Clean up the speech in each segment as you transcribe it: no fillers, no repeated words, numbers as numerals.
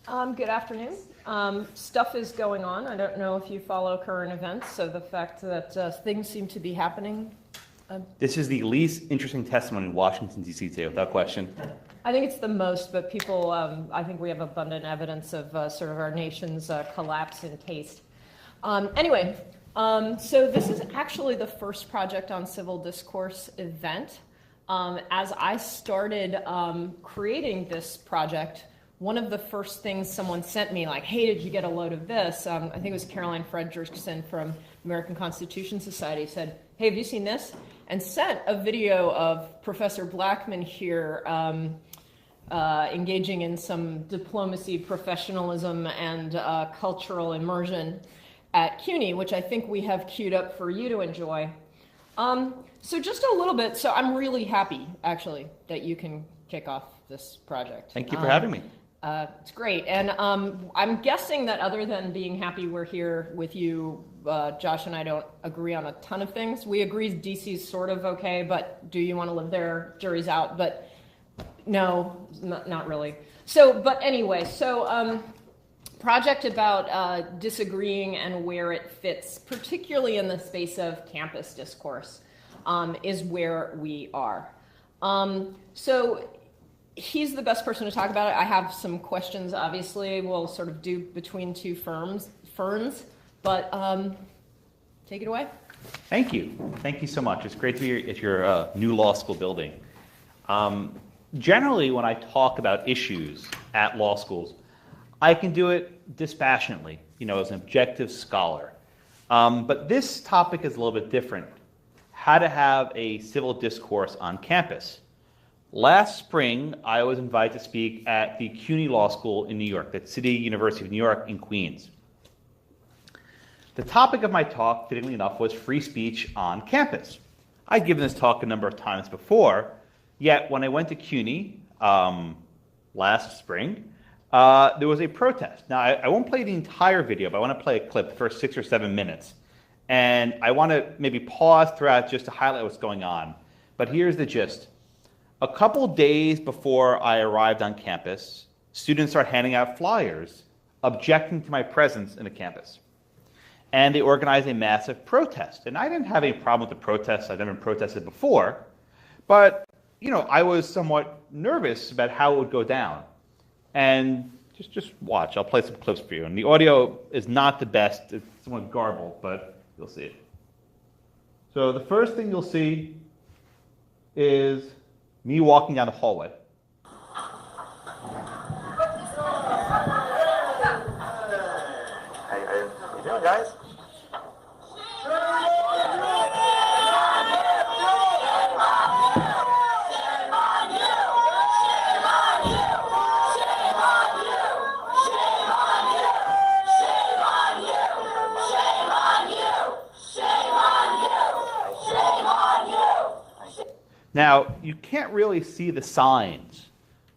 Good afternoon. Stuff is going on. I don't know if you follow current events, so the fact that things seem to be happening. This is the least interesting testimony in Washington, D.C. today, without question. I think it's the most, but people, I think we have abundant evidence of sort of our nation's collapse in taste. Anyway, so this is actually the first Project on Civil Discourse event. As I started creating this project, one of the first things someone sent me, like, hey, did you get a load of this? I think it was Caroline Frederickson from American Constitution Society said, hey, have you seen this? And sent a video of Professor Blackman here engaging in some diplomacy, professionalism, and cultural immersion at CUNY, which I think we have queued up for you to enjoy. So just a little bit, so I'm really happy, actually, that you can kick off this project. Thank you for having me. It's great. And I'm guessing that other than being happy we're here with you, Josh and I don't agree on a ton of things. We agree DC's sort of okay, but do you want to live there? Jury's out. But no, not really. So, but anyway, so project about disagreeing and where it fits, particularly in the space of campus discourse, is where we are. So he's the best person to talk about it. I have some questions, obviously. We'll sort of do between two ferns, but take it away. Thank you. Thank you so much. It's great to be at your new law school building. Generally, when I talk about issues at law schools, I can do it dispassionately, as an objective scholar. But this topic is a little bit different. How to have a civil discourse on campus. Last spring, I was invited to speak at the CUNY Law School in New York, the City University of New York in Queens. The topic of my talk, fittingly enough, was free speech on campus. I'd given this talk a number of times before, yet when I went to CUNY last spring, there was a protest. Now, I won't play the entire video, but I want to play a clip, the first 6 or 7 minutes. And I want to maybe pause throughout just to highlight what's going on. But here's the gist. A couple days before I arrived on campus, students started handing out flyers objecting to my presence in the campus. And they organized a massive protest. And I didn't have any problem with the protest. I'd never protested before. But, I was somewhat nervous about how it would go down. And just watch. I'll play some clips for you. And the audio is not the best. It's somewhat garbled, but you'll see it. So the first thing you'll see is me walking down the hallway. How you doing, guys? Now, you can't really see the signs,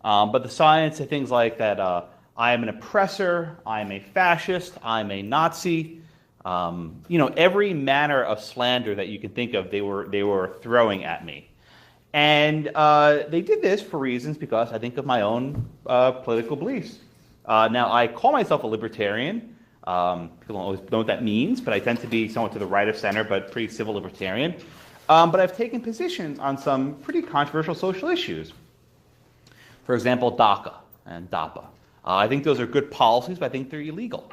but the signs are things like that I am an oppressor, I am a fascist, I'm a Nazi. Every manner of slander that you can think of, they were throwing at me. And they did this for reasons because I think of my own political beliefs. Now, I call myself a libertarian. People don't always know what that means, but I tend to be somewhat to the right of center, but pretty civil libertarian. But I've taken positions on some pretty controversial social issues. For example, DACA and DAPA. I think those are good policies, but I think they're illegal.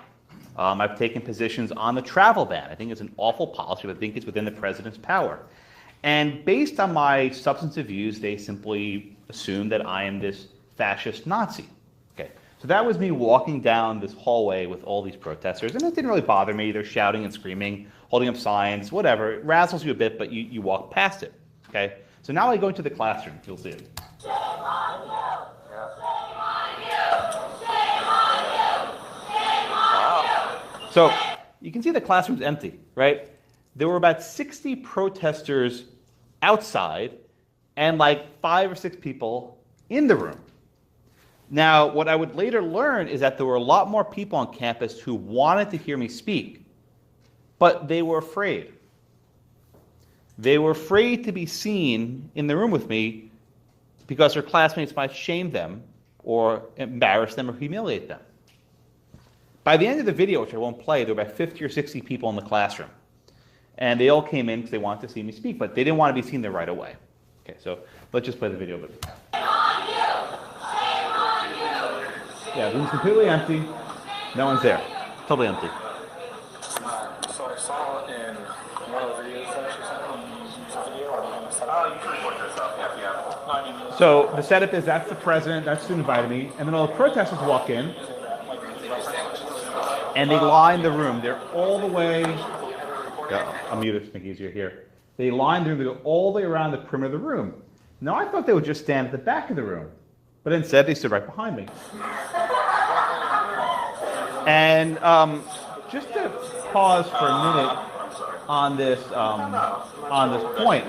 I've taken positions on the travel ban. I think it's an awful policy, but I think it's within the president's power. And based on my substantive views, they simply assume that I am this fascist Nazi. Okay, so that was me walking down this hallway with all these protesters, and it didn't really bother me. They're shouting and screaming, holding up signs, whatever. It razzles you a bit, but you walk past it. Okay, so now I go into the classroom. You'll see it. Shame on you! Shame on you! Shame on you! Shame on you! So you can see the classroom's empty, right? There were about 60 protesters outside and like 5 or 6 people in the room. Now, what I would later learn is that there were a lot more people on campus who wanted to hear me speak, but they were afraid. They were afraid to be seen in the room with me because their classmates might shame them or embarrass them or humiliate them. By the end of the video, which I won't play, there were about 50 or 60 people in the classroom. And they all came in because they wanted to see me speak, but they didn't want to be seen there right away. Okay, so let's just play the video. Shame on you! Shame on you! Yeah, the room's completely empty. No one's there. Totally empty. So I saw in one of the videos that you sent me, you used a video or you set up? You can record yourself, yeah. No, I mean, So the setup is that's the president, that's who invited me, and then all the protesters walk in, and they line the room. They're all the way. Yeah, I'll mute it to make it easier here. They line the room. They go all the way around the perimeter of the room. Now I thought they would just stand at the back of the room, but instead they stood right behind me. And just to pause for a minute on this point,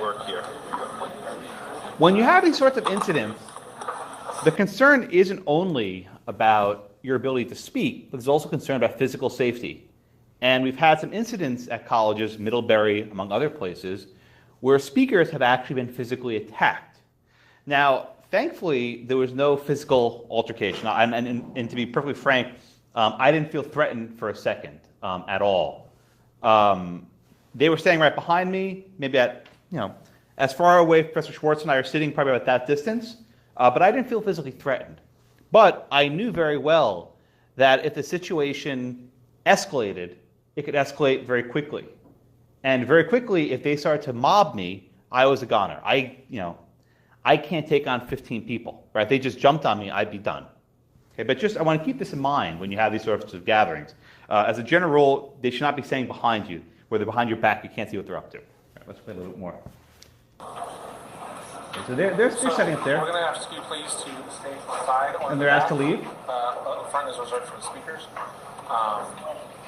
when you have these sorts of incidents, the concern isn't only about your ability to speak, but there's also concern about physical safety. And we've had some incidents at colleges, Middlebury, among other places, where speakers have actually been physically attacked. Now, thankfully, there was no physical altercation. And to be perfectly frank, I didn't feel threatened for a second at all. They were standing right behind me, maybe at, as far away Professor Schwartz and I are sitting probably about that distance, but I didn't feel physically threatened. But I knew very well that if the situation escalated, it could escalate very quickly. And very quickly, if they started to mob me, I was a goner. I can't take on 15 people, right? If they just jumped on me, I'd be done. Okay, but I want to keep this in mind when you have these sorts of gatherings. As a general rule, they should not be staying behind you. Where they're behind your back, you can't see what they're up to. All right, let's play a little bit more. Okay, so they're setting up there. We're going to ask you please to stay aside. And they're asked to leave? The front is reserved for the speakers.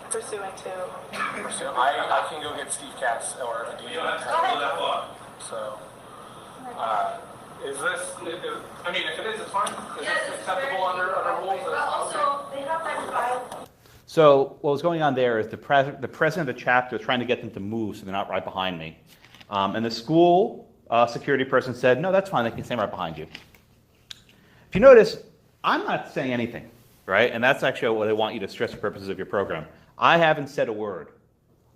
Pursuant to. I can go get Steve Katz or a dean. So, is this, I mean, if it is, it's fine. Is this acceptable under rules? But also, they have that file. So what was going on there is the president of the chapter was trying to get them to move so they're not right behind me. And the school security person said, no, that's fine, they can stand right behind you. If you notice, I'm not saying anything, right? And that's actually what I want you to stress for purposes of your program. I haven't said a word.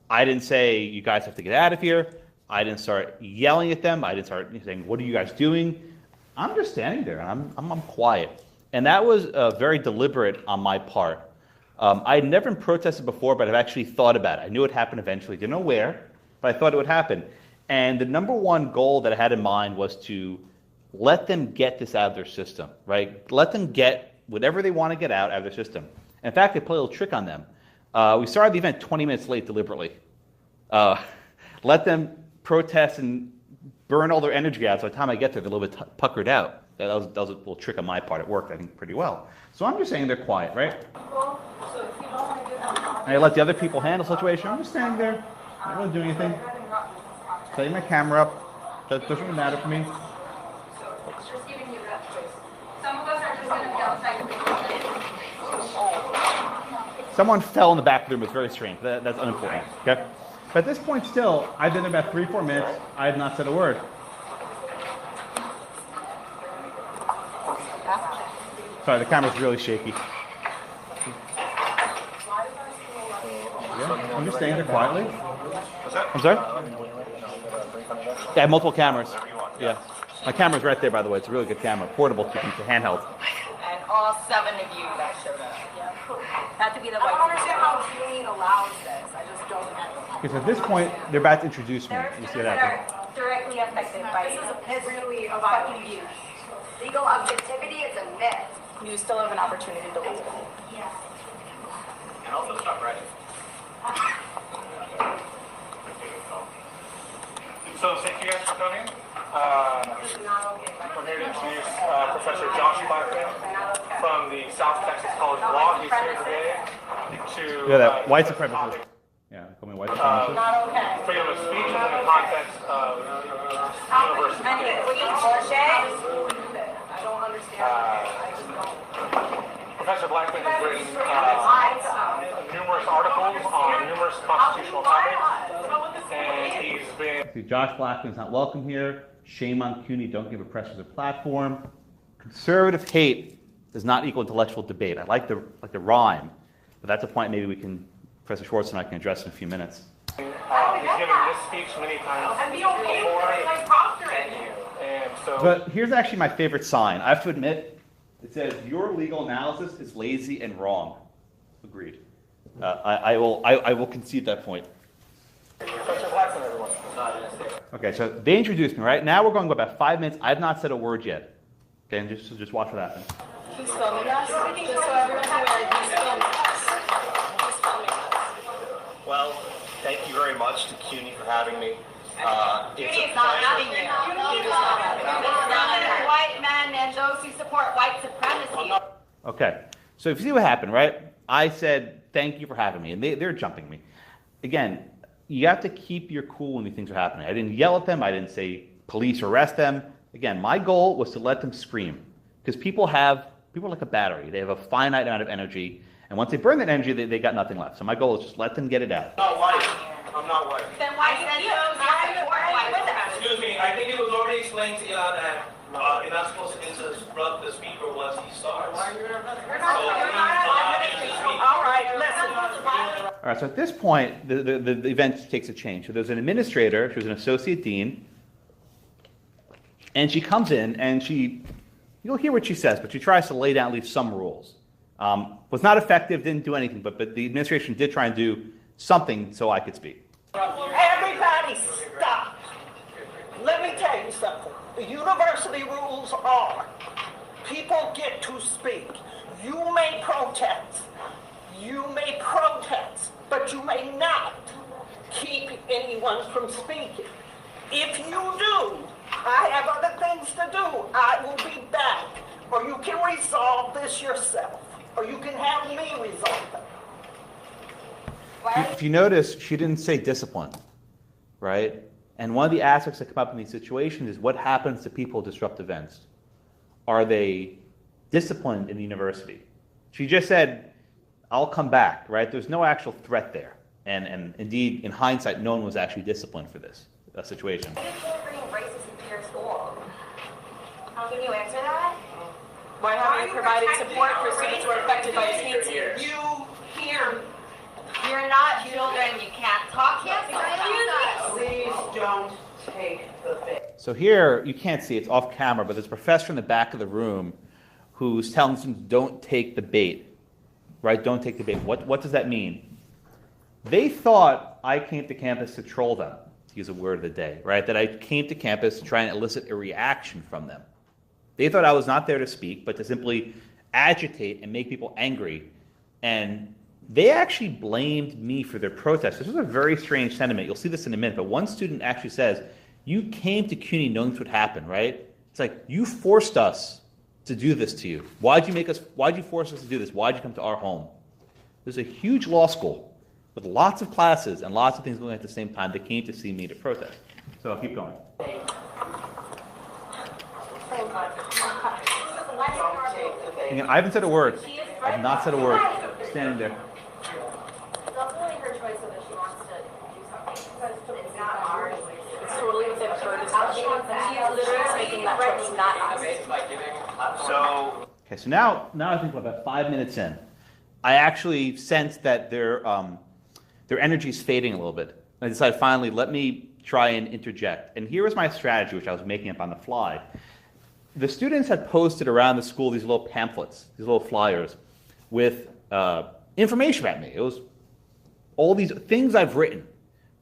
I didn't say, you guys have to get out of here. I didn't start yelling at them. I didn't start saying, what are you guys doing? I'm just standing there, and I'm quiet. And that was very deliberate on my part. I had never protested before, but I've actually thought about it. I knew it would happen eventually. Didn't know where, but I thought it would happen. And the number one goal that I had in mind was to let them get this out of their system, right? Let them get whatever they want to get out of their system. In fact, I played a little trick on them. We started the event 20 minutes late deliberately. Let them protest and burn all their energy out, so by the time I get there, they're a little bit puckered out. That was a little trick on my part. It worked, I think, pretty well. So I'm just saying they're quiet, right? And I let the other people handle the situation. I'm just standing there, not really doing anything. Setting my camera up. That doesn't really matter for me. Just giving you that choice. Some of us are just going to be outside. Someone fell in the back of the room. It's very strange. That's unimportant. Okay? But at this point still, I've been there about 3-4 minutes. I have not said a word. Sorry, the camera's really shaky. Yeah, I'm just staying there quietly. I'm sorry? Yeah, I have multiple cameras. Yeah. My camera's right there, by the way. It's a really good camera. Portable, it's a handheld. And all 7 of you that showed up. Yeah. Had to be the white. I don't understand how Julian allows this. I just don't understand. Because at this point, they're about to introduce me. You see what happens? Directly affected by This is really a violent view. Legal objectivity is a myth. you still have an opportunity to leave. Yes. And also stop writing. So thank you guys for coming. We're here to introduce Professor Josh Blackman from the South Texas College of Law. He's here today to Yeah, that white supremacist. Yeah, call me white supremacist. freedom of speech within the context of university. I don't understand. Professor Blackman has written numerous articles on numerous constitutional topics, and he's been... See, Josh Blackman's not welcome here. Shame on CUNY, don't give oppressors a platform. Conservative hate does not equal intellectual debate. I like the rhyme, But that's a point maybe Professor Schwartz and I can address in a few minutes. He's given this speech many times before. And so, But here's actually my favorite sign. I have to admit, it says, your legal analysis is lazy and wrong. Agreed. I will concede that point. Professor Blackson, everyone. Okay, so they introduced me, right? Now we're going to go about 5 minutes. I have not said a word yet. Okay, and just watch what happens. He's filming us, just so everyone's aware, he's filming us. He's filming us. Well, thank you very much to CUNY for having me. It's not having you. It's not white men and those who support white supremacy. Okay, so if you see what happened, right? I said, thank you for having me, and they're jumping me. Again, you have to keep your cool when these things are happening. I didn't yell at them. I didn't say, police, arrest them. Again, my goal was to let them scream. Because people are like a battery. They have a finite amount of energy, and once they burn that energy, they got nothing left. So my goal is just let them get it out. I'm not white. I'm not white. Then why said those who support white supremacy? Excuse me, I think it was already explained to you that you're not supposed to interrupt the speaker once he starts. All right, so at this point, the event takes a change. So there's an administrator, she was an associate dean, and she comes in and you'll hear what she says, but she tries to lay down at least some rules. Was not effective, didn't do anything, but the administration did try and do something so I could speak. Everybody stop. Let me tell you something. The university rules are people get to speak. You may protest. But you may not keep anyone from speaking. If you do, I have other things to do. I will be back. Or you can resolve this yourself. Or you can have me resolve it. If you notice, she didn't say discipline, right? And one of the aspects that come up in these situations is what happens to people who disrupt events. Are they disciplined in the university? She just said, I'll come back, right? There's no actual threat there. And indeed, in hindsight, no one was actually disciplined for this situation. Why did you bring racism to your school? Can you answer that? Why haven't you provided support for students who are affected by hate speech? You hear me. You're not children, you can't talk yet. Please don't take the bait. So here, you can't see, it's off camera, but there's a professor in the back of the room who's telling students, don't take the bait, right? Don't take the bait. What does that mean? They thought I came to campus to troll them, to use a word of the day, right? That I came to campus to try and elicit a reaction from them. They thought I was not there to speak, but to simply agitate and make people angry. And they actually blamed me for their protest. This was a very strange sentiment. You'll see this in a minute, but one student actually says, you came to CUNY knowing this would happen, right? It's like, you forced us to do this to you. Why'd you force us to do this? Why'd you come to our home? There's a huge law school with lots of classes and lots of things going on at the same time. They came to see me to protest. So I'll keep going. Again, I haven't said a word. I have not said a word. Standing there. It's ultimately her choice whether she wants to do something. It's not ours. It's totally within her discretion. She is literally making that choice, not us. So now I think we're about 5 minutes in. I actually sense that their energy is fading a little bit. I decided finally, let me try and interject. And here was my strategy, which I was making up on the fly. The students had posted around the school these little pamphlets, these little flyers, with information about me. It was all these things I've written,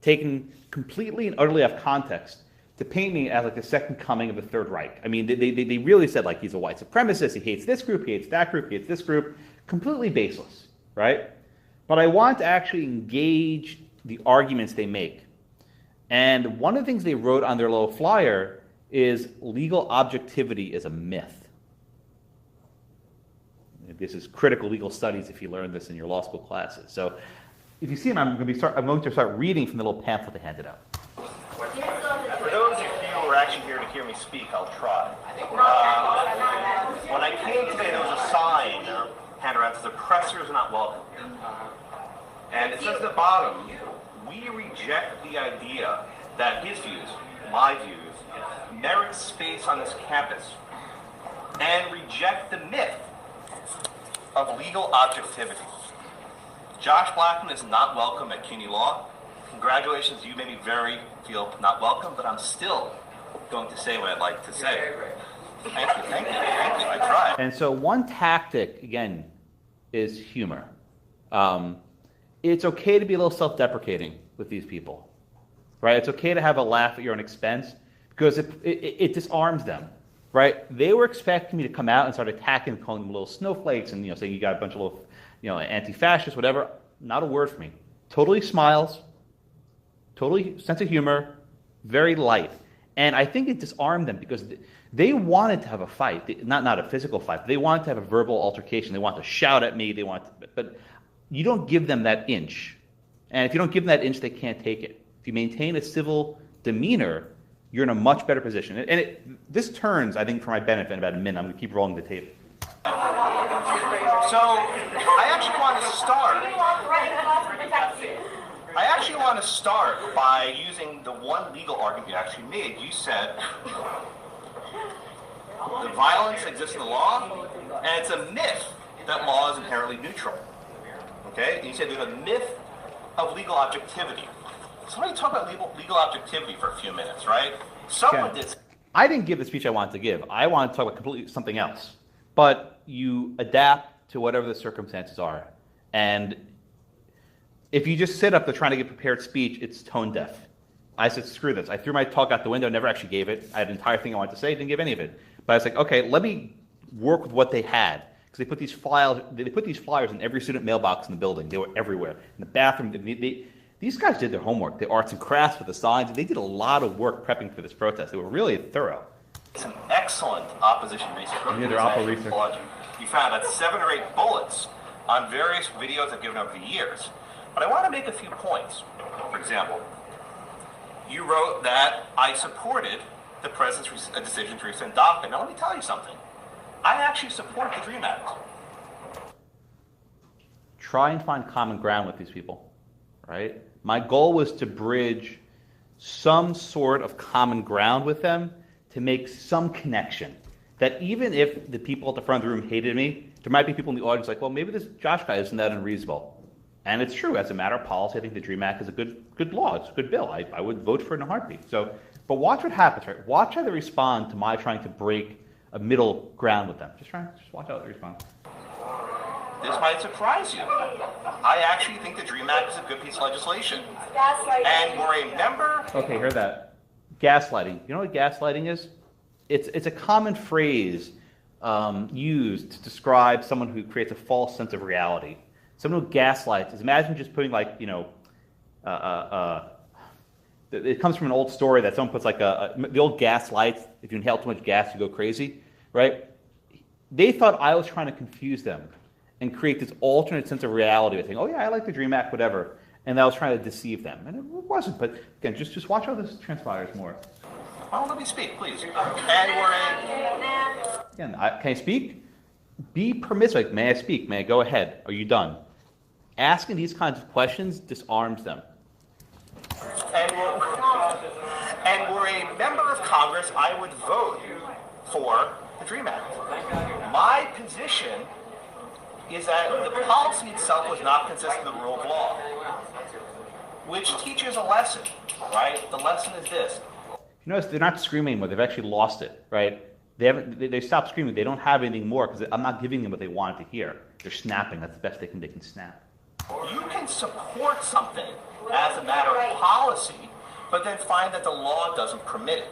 taken completely and utterly out of context, to paint me as like the second coming of the Third Reich. I mean, they really said like he's a white supremacist, he hates this group, he hates that group, he hates this group. Completely baseless, right? But I want to actually engage the arguments they make. And one of the things they wrote on their little flyer is legal objectivity is a myth. This is critical legal studies if you learn this in your law school classes. So if you see them, I'm going to start reading from the little pamphlet they handed out. For those of you who are actually here to hear me speak, I'll try. When I came today, there was a sign handed around that says oppressors are not welcome here. And it says at the bottom, we reject the idea that his views, my views, merit space on this campus, and reject the myth of legal objectivity. Josh Blackman is not welcome at CUNY Law. Congratulations, you maybe feel not welcome, but I'm still going to say what I'd like to say. Thank you. I tried. And so one tactic, again, is humor. It's okay to be a little self-deprecating with these people, right? It's okay to have a laugh at your own expense because it disarms them, right? They were expecting me to come out and start attacking, calling them little snowflakes, and saying you got a bunch of little, anti-fascists, whatever. Not a word for me. Totally smiles, totally sense of humor, very light. And I think it disarmed them because they wanted to have a fight, not a physical fight. But they wanted to have a verbal altercation. They want to shout at me. But you don't give them that inch. And if you don't give them that inch, they can't take it. If you maintain a civil demeanor, you're in a much better position. And this turns, I think, for my benefit in about a minute. I'm going to keep rolling the tape. So I actually want to start by using the one legal argument you actually made. You said the violence exists in the law, and it's a myth that law is inherently neutral. Okay? And you said there's a myth of legal objectivity. So let me talk about legal objectivity for a few minutes, right? Someone did. I didn't give the speech I wanted to give. I wanted to talk about completely something else. But you adapt to whatever the circumstances are. And if you just sit up there trying to give prepared speech, it's tone deaf. I said, screw this. I threw my talk out the window, never actually gave it. I had an entire thing I wanted to say, didn't give any of it. But I was like, okay, let me work with what they had. Because they put these flyers in every student mailbox in the building. They were everywhere. In the bathroom, these guys did their homework. The arts and crafts with the signs. They did a lot of work prepping for this protest. They were really thorough. Some excellent opposition research. Their oppo research. You found about 7 or 8 bullets on various videos I've given over the years. But I want to make a few points. For example, you wrote that I supported the president's decision to rescind DACA. Now let me tell you something. I actually support the DREAM Act. Try and find common ground with these people, right? My goal was to bridge some sort of common ground with them to make some connection. That even if the people at the front of the room hated me, there might be people in the audience like, well, maybe this Josh guy isn't that unreasonable. And it's true. As a matter of policy, I think the DREAM Act is a good law. It's a good bill. I would vote for it in a heartbeat. But watch what happens, right? Watch how they respond to my trying to break a middle ground with them. Just watch how they respond. This might surprise you. I actually think the DREAM Act is a good piece of legislation. And we're a member... Okay, hear that. Gaslighting. You know what gaslighting is? It's a common phrase used to describe someone who creates a false sense of reality. Someone who gaslights is, imagine just putting it comes from an old story that someone puts the old gas lights. If you inhale too much gas, you go crazy, right? They thought I was trying to confuse them and create this alternate sense of reality by saying, oh yeah, I like the DREAM Act, whatever. And I was trying to deceive them. And it wasn't, but again, just watch how this transpires more. Oh, let me speak, please. And we're in... Again, can I speak? Be permissive. May I speak? May I go ahead? Are you done? Asking these kinds of questions disarms them. And we're a member of Congress. I would vote for the DREAM Act. My position is that the policy itself was not consistent with the rule of law, which teaches a lesson, right? The lesson is this. You notice they're not screaming anymore. They've actually lost it, right? They stopped screaming. They don't have anything more because I'm not giving them what they wanted to hear. They're snapping. That's the best they can snap. You can support something as a matter of policy, but then find that the law doesn't permit it.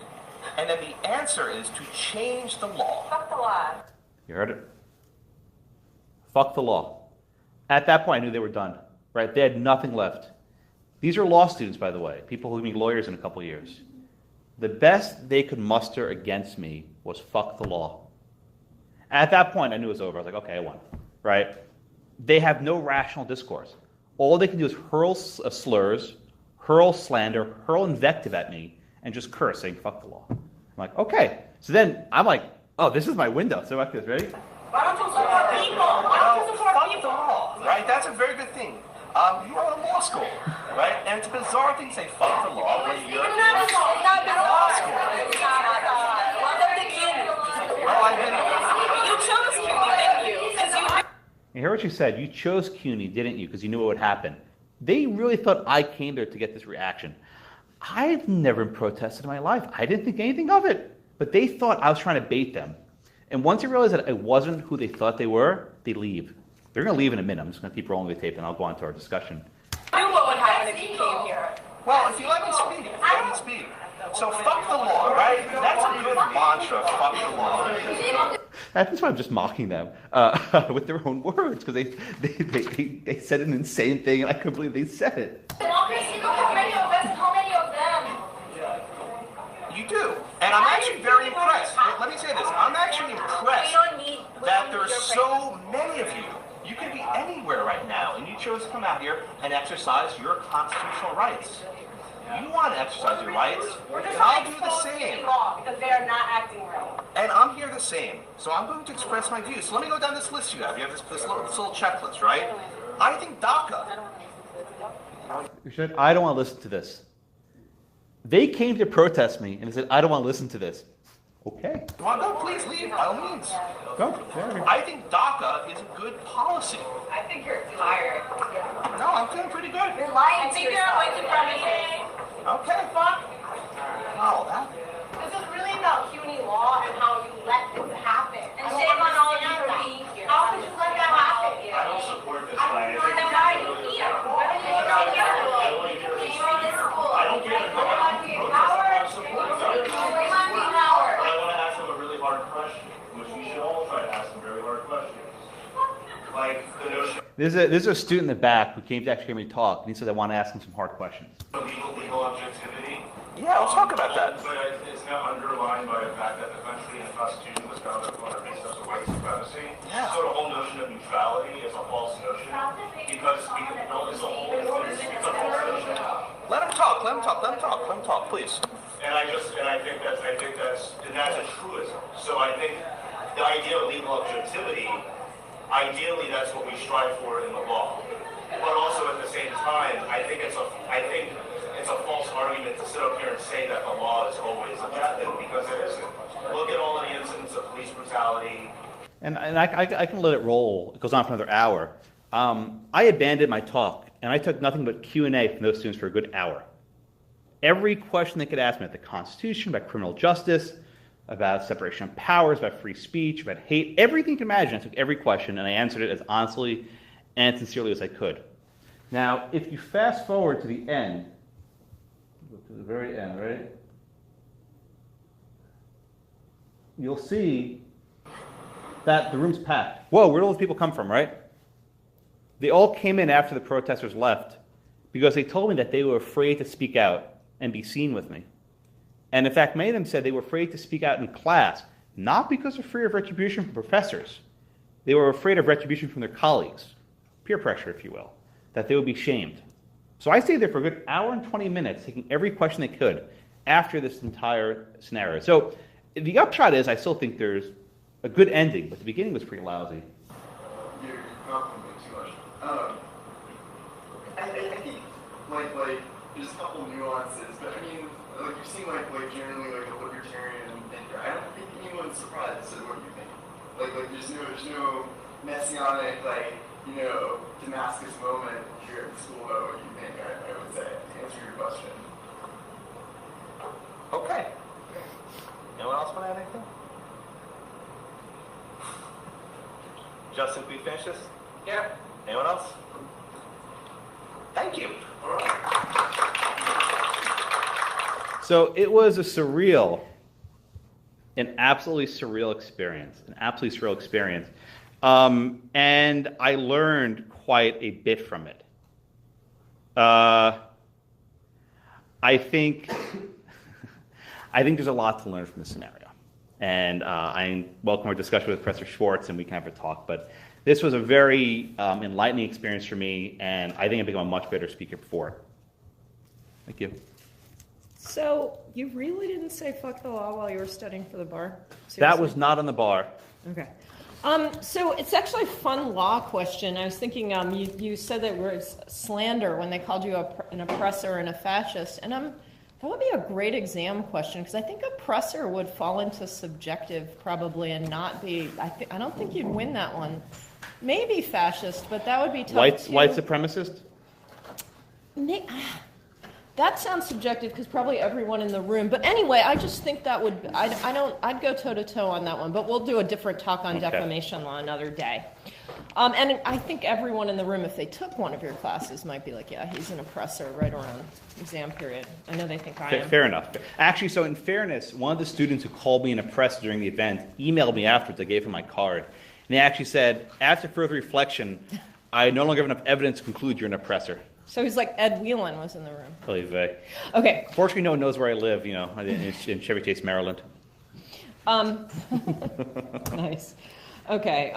And then the answer is to change the law. Fuck the law. You heard it? Fuck the law. At that point, I knew they were done, right? They had nothing left. These are law students, by the way, people who will be lawyers in a couple of years. The best they could muster against me was fuck the law. At that point, I knew it was over. I was like, okay, I won, right? They have no rational discourse. All they can do is hurl slurs, hurl slander, hurl invective at me, and just curse, saying fuck the law. I'm like, okay. So then I'm like, oh, this is my window. So after this, ready? Why don't you support people? Why don't you support Fuck the people? law, right? That's a very good thing. You are in law school, right? And it's a bizarre thing to say fuck the law when you're in law school. Welcome to CUNY. Well, I've been... You chose CUNY, thank you. You hear what you said. You chose CUNY, didn't you? Because you knew what would happen. They really thought I came there to get this reaction. I've never protested in my life. I didn't think anything of it. But they thought I was trying to bait them. And once they realized that I wasn't who they thought they were, they leave. They're going to leave in a minute. I'm just going to keep rolling the tape, and I'll go on to our discussion. I knew what would happen if you came here. Well, if you let me speak, let me speak. So fuck the law, right? That's a good mantra, fuck the law. That's why I'm just mocking them with their own words, because they said an insane thing, and I couldn't believe they said it. Democracy, look how many of us, how many of them? You do. And I'm actually very impressed. Let me say this. I'm actually impressed that there's so many of you. You could be anywhere right now, and you chose to come out here and exercise your constitutional rights. You want to exercise your rights, and I'll do the same. Because they are not acting right. And I'm here the same. So I'm going to express my views. So let me go down this list you have. You have this little checklist, right? I think DACA. I don't want to listen to this. They came to protest me, and they said, I don't want to listen to this. Okay. Well, no, please leave, by all means. Go. I think DACA is a good policy. I think you're tired. No, I'm feeling pretty good. You're lying I to think you're yourself. white supremacy. Okay. Fuck. Oh, that. This is really about CUNY law and how you let this happen. And shame on all of you for being here. How could you let that happen? I don't support this, right? Then why are you here? Why are you here? You're in this school. I don't get it. I support it. But I want to ask them a really hard question, which we should all try to ask them very hard questions. Like the notion There's a student in the back who came to actually hear me talk, and he said I want to ask him some hard questions. of legal objectivity. Yeah, let's talk about that. But it's now underlined by the fact that the country and the Constitution was founded on a basis of white supremacy. Yeah. So the whole notion of neutrality is a false notion because no, it's a whole it's a false notion. Let him talk, please. And I think that's a truism. So I think the idea of legal objectivity, ideally that's what we strive for in the law. But also at the same time, I think it's a false argument to sit up here and say that the law is always objective because it isn't. Look at all of the incidents of police brutality. And I can let it roll. It goes on for another hour. I abandoned my talk, and I took nothing but Q&A from those students for a good hour. Every question they could ask me about the Constitution, about criminal justice, about separation of powers, about free speech, about hate, everything you can imagine. I took every question, and I answered it as honestly and sincerely as I could. Now, if you fast forward to the end, to the very end, right? You'll see that the room's packed. Whoa, where did all those people come from, right? They all came in after the protesters left because they told me that they were afraid to speak out and be seen with me. And in fact, many of them said they were afraid to speak out in class, not because of fear of retribution from professors. They were afraid of retribution from their colleagues, peer pressure, if you will, that they would be shamed. So I stayed there for a good hour and 20 minutes, taking every question they could after this entire scenario. So the upshot is I still think there's a good ending, but the beginning was pretty lousy. You're complimenting too much. I think, like, there's a couple nuances, but I mean, like, you seem like generally like a libertarian thinker. I don't think anyone's surprised at what you think. Like, there's no messianic, like, Damascus moment here at the school about what you think, I would say, to answer your question. Okay. Anyone else want to add anything? Justin, can we finish this? Yeah. Anyone else? Thank you. So it was an absolutely surreal experience, and I learned quite a bit from it. I think there's a lot to learn from this scenario, and I welcome our discussion with Professor Schwartz, and we can have a talk. But this was a very enlightening experience for me, and I think I've become a much better speaker for it. Thank you. So you really didn't say fuck the law while you were studying for the bar? Seriously? That was not on the bar. Okay. So it's actually a fun law question. I was thinking you said that it was slander when they called you an oppressor and a fascist, and that would be a great exam question because I think oppressor would fall into subjective probably and not be. I don't think you'd win that one. Maybe fascist, but that would be tough White too. supremacist? That sounds subjective because probably everyone in the room. But anyway, I just think that would. I'd go toe to toe on that one. But we'll do a different talk on defamation law another day. And I think everyone in the room, if they took one of your classes, might be like, yeah, he's an oppressor right around exam period. I know they think I am. Fair enough. Actually, so in fairness, one of the students who called me an oppressor during the event emailed me afterwards. I gave him my card. And they actually said, after further reflection, I no longer have enough evidence to conclude you're an oppressor. So he's like Ed Whelan was in the room. Okay. Fortunately, no one knows where I live, in Chevy Chase, Maryland. Nice. Okay.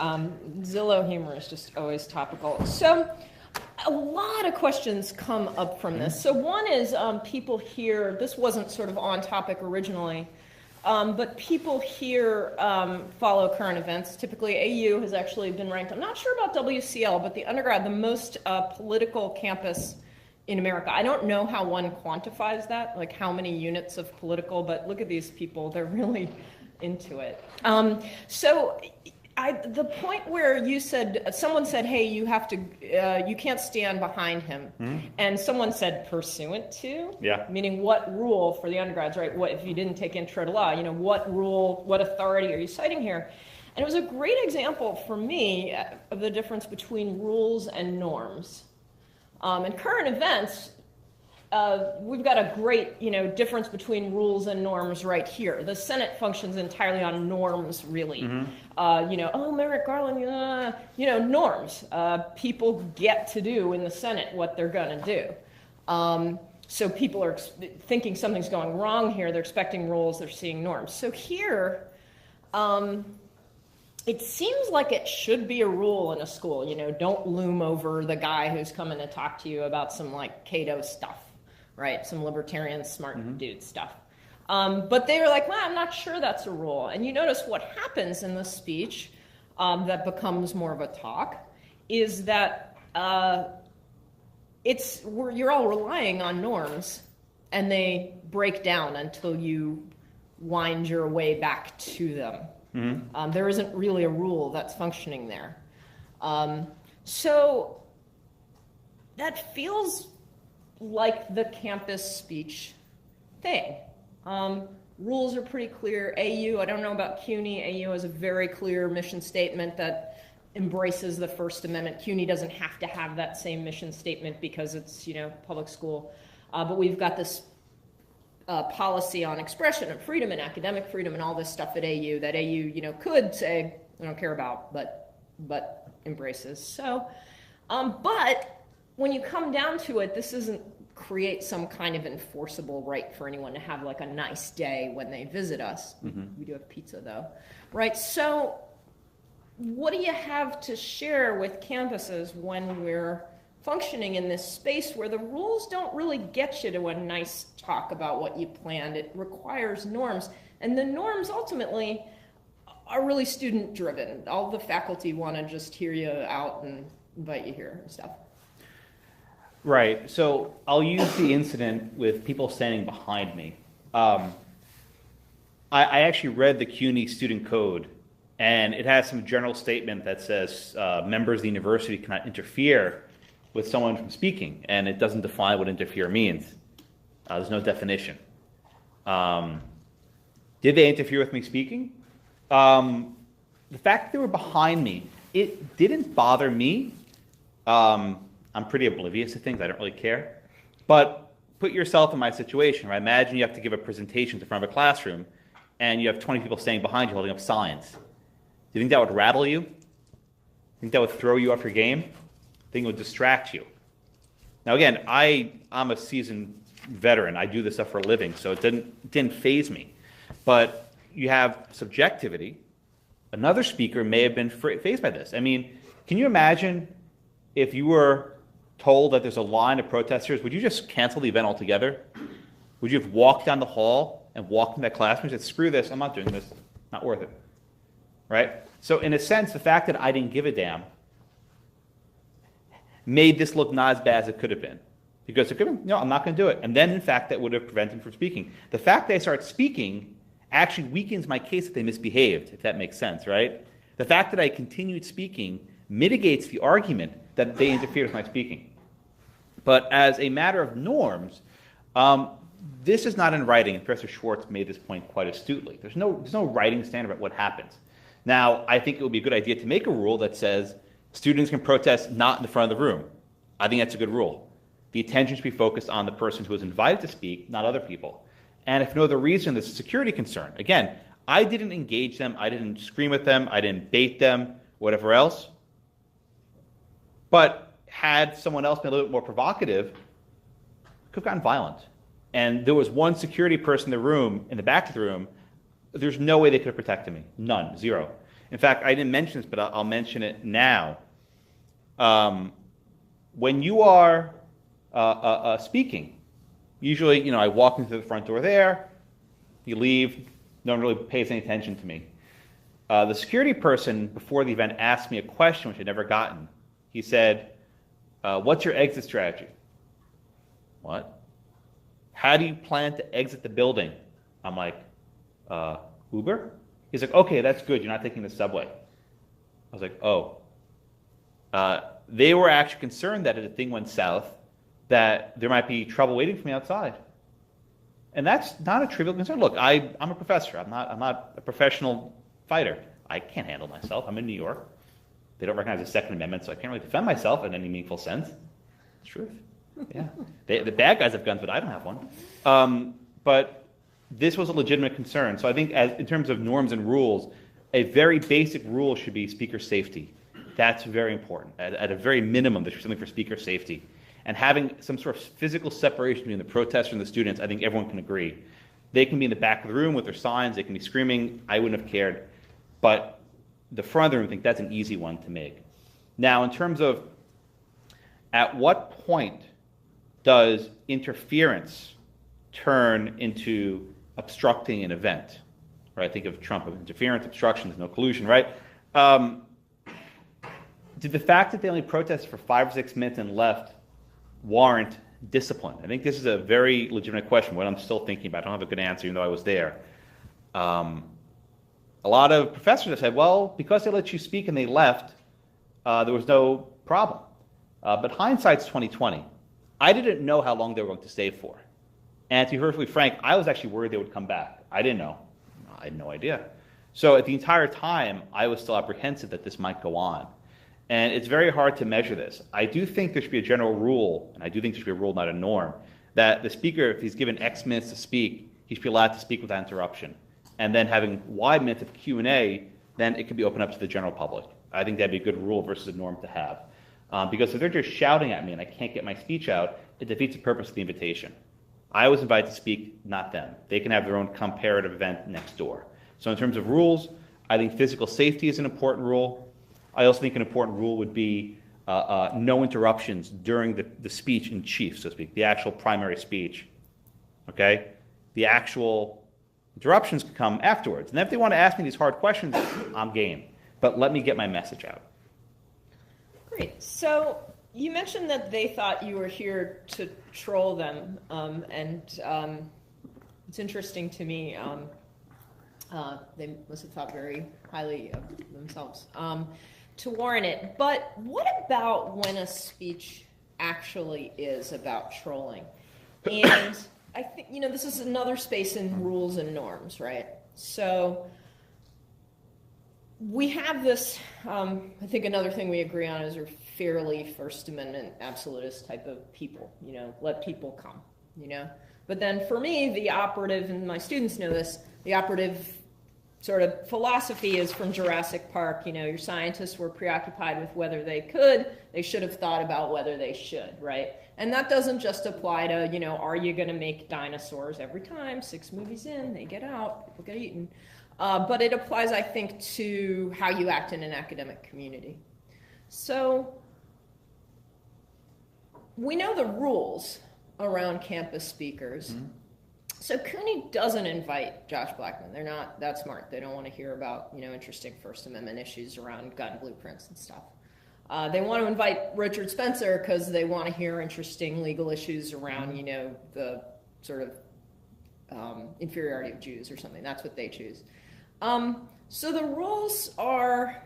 Zillow humor is just always topical. So a lot of questions come up from this. So one is people here, this wasn't sort of on topic originally, but people here follow current events. Typically, AU has actually been ranked, I'm not sure about WCL, but the undergrad, the most political campus in America. I don't know how one quantifies that, like how many units of political, but look at these people. They're really into it. The point where you said, someone said, hey, you have to, you can't stand behind him. Mm-hmm. And someone said pursuant to, meaning what rule for the undergrads, right? What, if you didn't take intro to law, what rule, what authority are you citing here? And it was a great example for me of the difference between rules and norms. In current events, we've got a great, difference between rules and norms right here. The Senate functions entirely on norms, really. Mm-hmm. Merrick Garland, norms. People get to do in the Senate what they're going to do. So people are thinking something's going wrong here. They're expecting rules. They're seeing norms. So here, it seems like it should be a rule in a school. Don't loom over the guy who's coming to talk to you about some Cato stuff. Right, some libertarian smart dude stuff. But they were like, well, I'm not sure that's a rule. And you notice what happens in the speech that becomes more of a talk is that you're all relying on norms, and they break down until you wind your way back to them. Mm-hmm. There isn't really a rule that's functioning there. So that feels like the campus speech thing. Rules are pretty clear. AU, I don't know about CUNY. AU has a very clear mission statement that embraces the First Amendment. CUNY doesn't have to have that same mission statement because it's, public school. But we've got this policy on expression and freedom and academic freedom and all this stuff at AU that AU, could say, I don't care about, but embraces. So, but when you come down to it, this doesn't create some kind of enforceable right for anyone to have a nice day when they visit us. Mm-hmm. We do have pizza though, right? So what do you have to share with campuses when we're functioning in this space where the rules don't really get you to a nice talk about what you planned? It requires norms, and the norms ultimately are really student driven. All the faculty want to just hear you out and invite you here and stuff. Right. So I'll use the incident with people standing behind me. I actually read the CUNY student code, and it has some general statement that says members of the university cannot interfere with someone from speaking, and it doesn't define what interfere means. There's no definition. Did they interfere with me speaking? The fact that they were behind me, it didn't bother me. I'm pretty oblivious to things. I don't really care. But put yourself in my situation, right? Imagine you have to give a presentation in front of a classroom, and you have 20 people standing behind you holding up signs. Do you think that would rattle you? Think that would throw you off your game? Think it would distract you? Now, again, I'm a seasoned veteran. I do this stuff for a living, so it didn't faze me. But you have subjectivity. Another speaker may have been fazed by this. I mean, can you imagine if you were told that there's a line of protesters, would you just cancel the event altogether? Would you have walked down the hall and walked in that classroom and said, screw this, I'm not doing this, not worth it, right? So in a sense, the fact that I didn't give a damn made this look not as bad as it could have been. Because it could have been, no, I'm not going to do it. And then, in fact, that would have prevented me from speaking. The fact that I start speaking actually weakens my case that they misbehaved, if that makes sense, right? The fact that I continued speaking mitigates the argument that they interfered with my speaking. But as a matter of norms, this is not in writing, and Professor Schwartz made this point quite astutely. There's no writing standard about what happens. Now, I think it would be a good idea to make a rule that says students can protest not in the front of the room. I think that's a good rule. The attention should be focused on the person who is invited to speak, not other people. And if no other reason, there's a security concern. Again, I didn't engage them, I didn't scream at them, I didn't bait them, whatever else. But had someone else been a little bit more provocative, it could have gotten violent. And there was one security person in the room, in the back of the room, there's no way they could have protected me. None, zero. In fact, I didn't mention this, but I'll mention it now. When you are speaking, usually, I walk into the front door there, you leave, no one really pays any attention to me. The security person before the event asked me a question which I'd never gotten. He said, what's your exit strategy? What? How do you plan to exit the building? I'm like, Uber? He's like, okay, that's good. You're not taking the subway. I was like, oh. They were actually concerned that if the thing went south, that there might be trouble waiting for me outside. And that's not a trivial concern. Look, I'm a professor. I'm not a professional fighter. I can't handle myself. I'm in New York. They don't recognize the Second Amendment, so I can't really defend myself in any meaningful sense. It's truth. Yeah. The bad guys have guns, but I don't have one. But this was a legitimate concern. So I think in terms of norms and rules, a very basic rule should be speaker safety. That's very important. At a very minimum, there should be something for speaker safety. And having some sort of physical separation between the protesters and the students, I think everyone can agree. They can be in the back of the room with their signs. They can be screaming. I wouldn't have cared. But the front of the room, I think that's an easy one to make. Now, in terms of at what point does interference turn into obstructing an event? Right? Think of Trump, of interference, obstruction, there's no collusion, right? Did the fact that they only protested for 5 or 6 minutes and left warrant discipline? I think this is a very legitimate question, what I'm still thinking about. I don't have a good answer, even though I was there. A lot of professors have said, well, because they let you speak and they left, there was no problem. But hindsight's 2020. I didn't know how long they were going to stay for. And to be perfectly frank, I was actually worried they would come back. I didn't know. I had no idea. So at the entire time, I was still apprehensive that this might go on. And it's very hard to measure this. I do think there should be a general rule, and I do think there should be a rule, not a norm, that the speaker, if he's given X minutes to speak, he should be allowed to speak without interruption. And then having Y minutes of Q&A, then it could be opened up to the general public. I think that'd be a good rule versus a norm to have. Because if they're just shouting at me and I can't get my speech out, it defeats the purpose of the invitation. I was invited to speak, not them. They can have their own comparative event next door. So in terms of rules, I think physical safety is an important rule. I also think an important rule would be no interruptions during the speech in chief, so to speak, the actual primary speech. Okay? The actual interruptions can come afterwards. And if they want to ask me these hard questions, I'm game. But let me get my message out. Great. So you mentioned that they thought you were here to troll them, and it's interesting to me. They must have thought very highly of themselves to warrant it. But what about when a speech actually is about trolling? And I think, this is another space in rules and norms, right? So we have this, I think another thing we agree on is we're fairly First Amendment absolutist type of people, let people come, But then for me, the operative, and my students know this, the operative sort of philosophy is from Jurassic Park. Your scientists were preoccupied with whether they should have thought about whether they should, right? And that doesn't just apply to, are you going to make dinosaurs every time? 6 movies in, they get out, people get eaten. But it applies, I think, to how you act in an academic community. So we know the rules around campus speakers. Mm-hmm. So CUNY doesn't invite Josh Blackman. They're not that smart. They don't want to hear about, interesting First Amendment issues around gun blueprints and stuff. They want to invite Richard Spencer because they want to hear interesting legal issues around, the sort of inferiority of Jews or something. That's what they choose. So the rules are,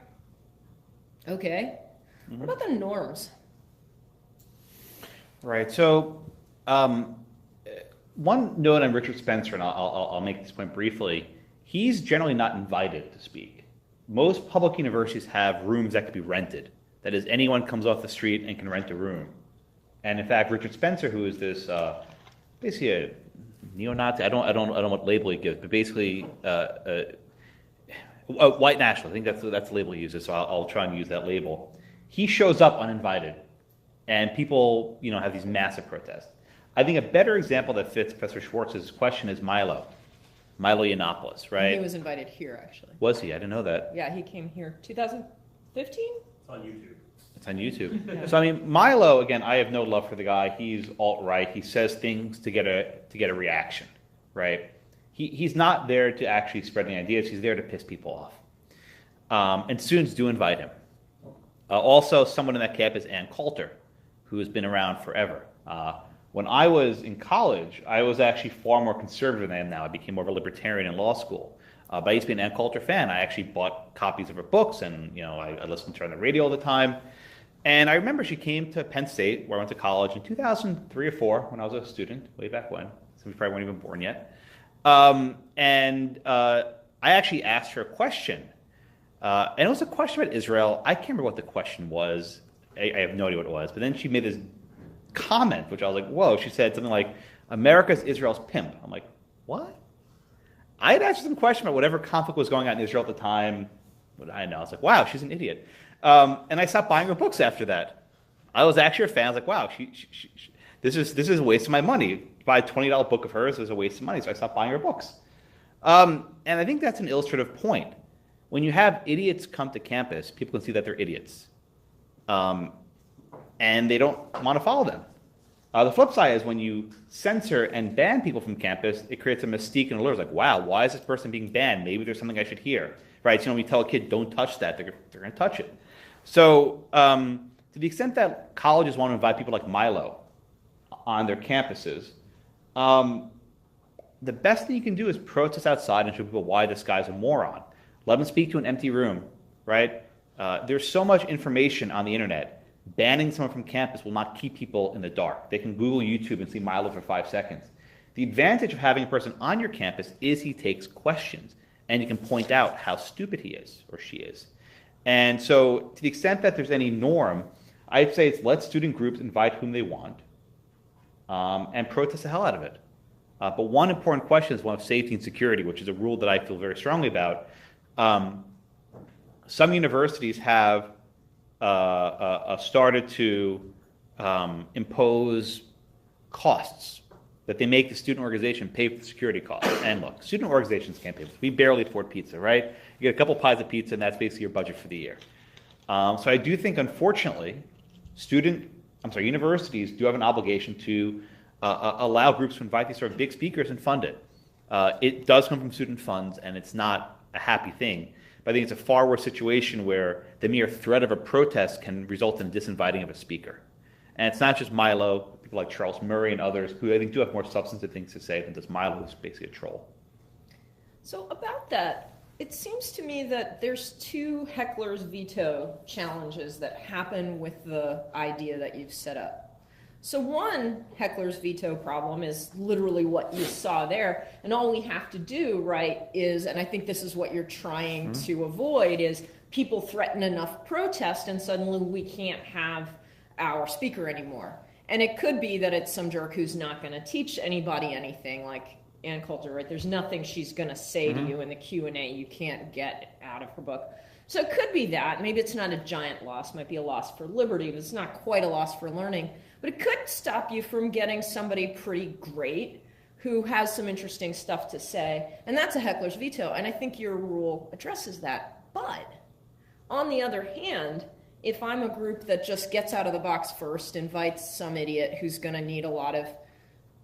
okay, What about the norms? Right. So, one note on Richard Spencer, and I'll make this point briefly. He's generally not invited to speak. Most public universities have rooms that could be rented. That is, anyone comes off the street and can rent a room. And in fact, Richard Spencer, who is this basically a neo-Nazi, I don't know what label he gives, but basically a white nationalist. I think that's the label he uses. So I'll try and use that label. He shows up uninvited, and people, have these massive protests. I think a better example that fits Professor Schwartz's question is Milo Yiannopoulos, right? He was invited here, actually. Was he? I didn't know that. Yeah, he came here 2015? It's on YouTube. It's on YouTube. Yeah. So I mean, Milo, again, I have no love for the guy. He's alt-right. He says things to get a reaction, right? He's not there to actually spread any ideas. He's there to piss people off. And students do invite him. Also, someone in that camp is Ann Coulter, who has been around forever. When I was in college, I was actually far more conservative than I am now. I became more of a libertarian in law school. But I used to be an Ann Coulter fan. I actually bought copies of her books, and I listened to her on the radio all the time. And I remember she came to Penn State, where I went to college, in 2003 or 4, when I was a student, way back when. Some of you probably weren't even born yet. I actually asked her a question. And it was a question about Israel. I can't remember what the question was. I have no idea what it was. But then she made this comment, which I was like, whoa. She said something like, America's Israel's pimp. I'm like, what? I had asked some question about whatever conflict was going on in Israel at the time. What I know. I was like, wow, she's an idiot. And I stopped buying her books after that. I was actually a fan. I was like, wow, this is a waste of my money. Buy a $20 book of hers is a waste of money. So I stopped buying her books. And I think that's an illustrative point. When you have idiots come to campus, people can see that they're idiots. And they don't want to follow them. The flip side is when you censor and ban people from campus, it creates a mystique and allure. It's like, wow, why is this person being banned? Maybe there's something I should hear. Right? So when you tell a kid, don't touch that, they're going to touch it. So to the extent that colleges want to invite people like Milo on their campuses, the best thing you can do is protest outside and show people why this guy's a moron. Let them speak to an empty room, right? There's so much information on the internet. Banning someone from campus will not keep people in the dark. They can Google YouTube and see Milo for 5 seconds. The advantage of having a person on your campus is he takes questions, and you can point out how stupid he is or she is. And so to the extent that there's any norm, I'd say it's let student groups invite whom they want and protest the hell out of it. But one important question is one of safety and security, which is a rule that I feel very strongly about. Some universities have started to impose costs that they make the student organization pay for the security costs. And look, student organizations can't pay for this. We barely afford pizza, right? You get a couple pies of pizza, and that's basically your budget for the year. So I do think, unfortunately, universities do have an obligation to allow groups to invite these sort of big speakers and fund it. It does come from student funds, and it's not a happy thing. But I think it's a far worse situation where the mere threat of a protest can result in disinviting of a speaker. And it's not just Milo, people like Charles Murray and others who I think do have more substantive things to say than just Milo, who's basically a troll. So about that, it seems to me that there's 2 heckler's veto challenges that happen with the idea that you've set up. So one heckler's veto problem is literally what you saw there, and all we have to do, right, is, and I think this is what you're trying to avoid, is people threaten enough protest and suddenly we can't have our speaker anymore. And it could be that it's some jerk who's not going to teach anybody anything, like Ann Coulter, right? There's nothing she's going to say to you in the Q&A you can't get out of her book. So it could be that. Maybe it's not a giant loss. It might be a loss for liberty, but it's not quite a loss for learning. But it could stop you from getting somebody pretty great who has some interesting stuff to say. And that's a heckler's veto. And I think your rule addresses that. But on the other hand, if I'm a group that just gets out of the box first, invites some idiot who's going to need a lot of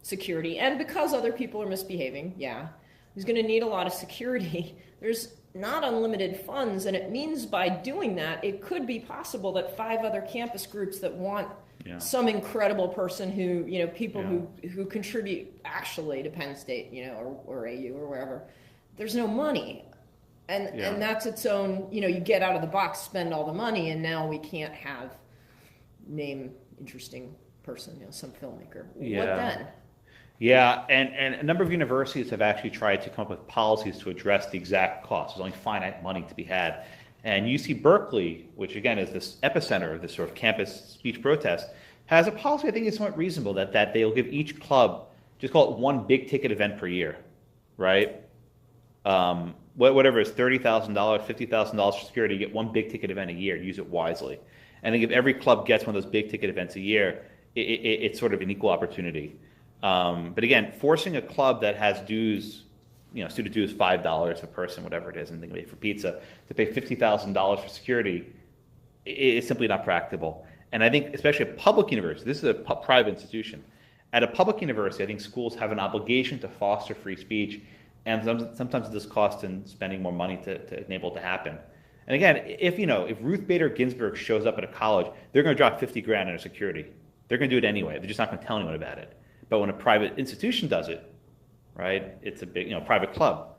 security, and because other people are misbehaving, who's going to need a lot of security, there's not unlimited funds, and it means by doing that, it could be possible that 5 other campus groups that want some incredible person who, people who contribute actually to Penn State, or AU or wherever, there's no money. And that's its own, you get out of the box, spend all the money, and now we can't name interesting person, some filmmaker. Yeah. What then? Yeah, and a number of universities have actually tried to come up with policies to address the exact cost. There's only finite money to be had. And UC Berkeley, which again is this epicenter of this sort of campus speech protest, has a policy I think is somewhat reasonable that they'll give each club, just call it one big ticket event per year, right? Whatever is $30,000, $50,000 for security, you get one big ticket event a year, use it wisely. And I think if every club gets one of those big ticket events a year, it's sort of an equal opportunity. But again, forcing a club that has dues, student dues $5 a person, whatever it is, and they pay for pizza, to pay $50,000 for security is simply not practical. And I think, especially a public university, this is a private institution. At a public university, I think schools have an obligation to foster free speech, and sometimes this costs in spending more money to enable it to happen. And again, if Ruth Bader Ginsburg shows up at a college, they're going to drop $50,000 in her security. They're going to do it anyway. They're just not going to tell anyone about it. But when a private institution does it, right, it's a big, private club.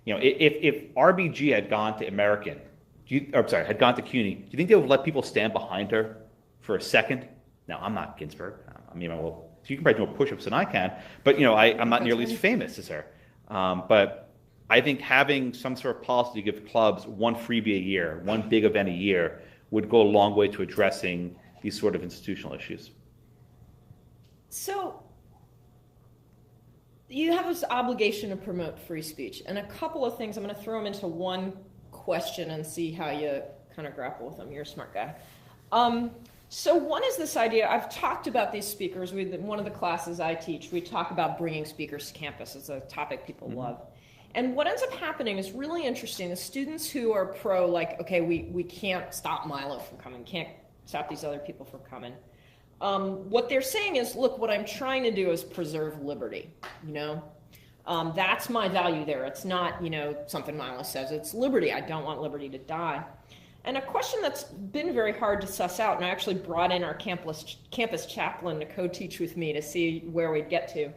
If RBG had gone to American, had gone to CUNY, do you think they would let people stand behind her for a second? No, I'm not Ginsburg. Well, you can probably do more push-ups than I can, but I'm not nearly as famous as her. But I think having some sort of policy to give clubs one freebie a year, one big event a year, would go a long way to addressing these sort of institutional issues. So you have this obligation to promote free speech, and a couple of things, I'm going to throw them into one question and see how you kind of grapple with them. You're a smart guy. So one is this idea, I've talked about these speakers, one of the classes I teach, we talk about bringing speakers to campus. It's a topic people love. And what ends up happening is really interesting. The students who are pro, like, okay, we can't stop Milo from coming, can't stop these other people from coming. What they're saying is, look, what I'm trying to do is preserve liberty, That's my value there. It's not, something Milo says. It's liberty. I don't want liberty to die. And a question that's been very hard to suss out, and I actually brought in our campus chaplain to co-teach with me to see where we'd get to,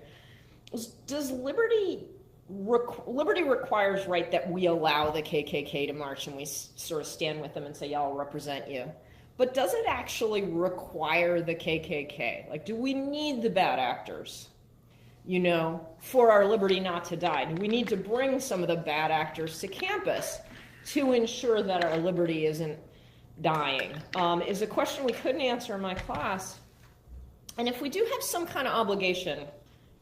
is, does liberty requires, right, that we allow the KKK to march and we sort of stand with them and say, yeah, I'll represent you. But does it actually require the KKK? Like, do we need the bad actors, for our liberty not to die? Do we need to bring some of the bad actors to campus to ensure that our liberty isn't dying? Is a question we couldn't answer in my class. And if we do have some kind of obligation